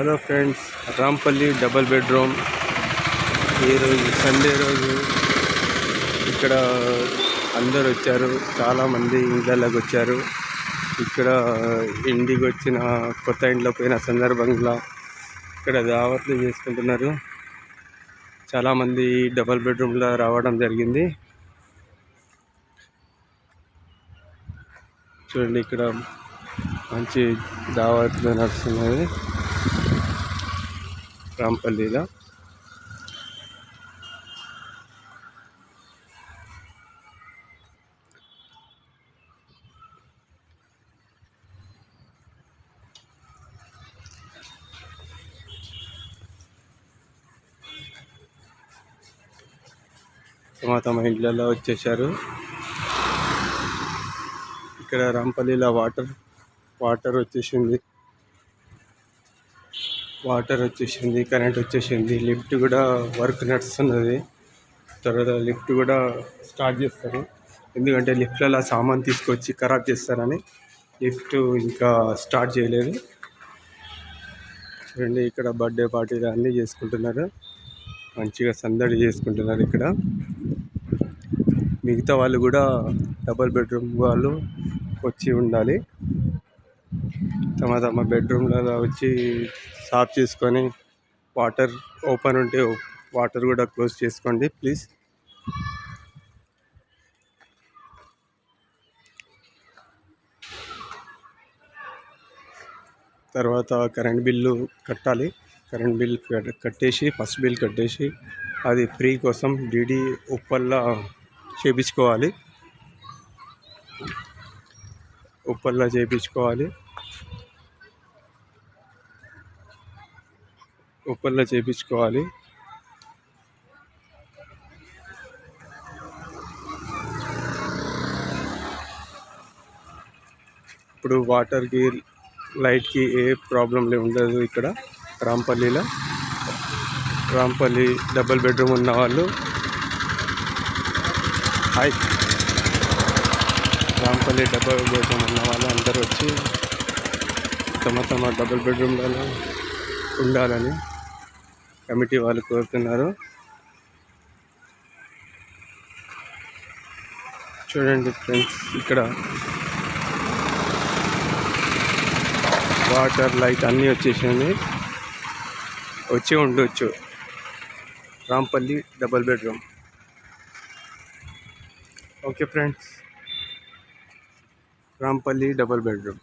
Hello friends, Rampalli double bedroom. ఈరోజు Sunday రోజు ఇక్కడ అందరు వచ్చారు, చాలామంది ఇళ్ళకి వచ్చారు. ఇక్కడ ఇంటికి వచ్చిన కొత్త ఇంట్లో పోయిన సందర్భంగా ఇక్కడ దావత్లు చేసుకుంటున్నారు. చాలామంది డబల్ బెడ్రూమ్లో రావడం జరిగింది. చూడండి, ఇక్కడ మంచి దావత్లు నడుస్తున్నాయి రాంపల్లిలో. తమ ఇండ్లలో వచ్చేసారు. ఇక్కడ రాంపల్లిలో వాటర్ వచ్చేసింది, కరెంట్ వచ్చేసింది. లిఫ్ట్ కూడా వర్క్ నడుస్తున్నది. తర్వాత లిఫ్ట్ కూడా స్టార్ట్ చేస్తారు, ఎందుకంటే లిఫ్ట్లలో సామాన్ తీసుకొచ్చి ఖరాబ్ చేస్తారని లిఫ్ట్ ఇంకా స్టార్ట్ చేయలేదు. చూడండి, ఇక్కడ బర్త్డే పార్టీలు అన్నీ చేసుకుంటున్నారు, మంచిగా సందడి చేసుకుంటున్నారు. ఇక్కడ మిగతా వాళ్ళు కూడా డబల్ బెడ్రూమ్ వాళ్ళు వచ్చి ఉండాలి. తమ బెడ్రూమ్లలో వచ్చి సాఫ్ చేసుకొని వాటర్ ఓపెన్ ఉంటే వాటర్ కూడా క్లోజ్ చేసుకోండి ప్లీజ్. తర్వాత కరెంట్ బిల్లు కట్టాలి. కరెంట్ బిల్ కట్టేసి ఫస్ట్ బిల్ కట్టేసి అది ఫ్రీ కోసం డీడీ ఉప్పల్లో చేయించుకోవాలి. ఉప్పల్లో చేయించుకోవాలి. ఇప్పుడు వాటర్కి లైట్కి ఏ ప్రాబ్లం ఉండదు ఇక్కడ రాంపల్లిలో. రాంపల్లి డబల్ బెడ్రూమ్ ఉన్న వాళ్ళు రాంపల్లి డబల్ బెడ్రూమ్ ఉన్న వాళ్ళు అందరూ వచ్చి తమ డబల్ బెడ్రూమ్లలో ఉండాలని కమిటీ వాళ్ళు కోరుతున్నారు. చూడండి ఫ్రెండ్స్, ఇక్కడ వాటర్ లైట్ అన్నీ వచ్చి ఉండొచ్చు. Rampalli double bedroom. Okay friends, Rampalli double bedroom.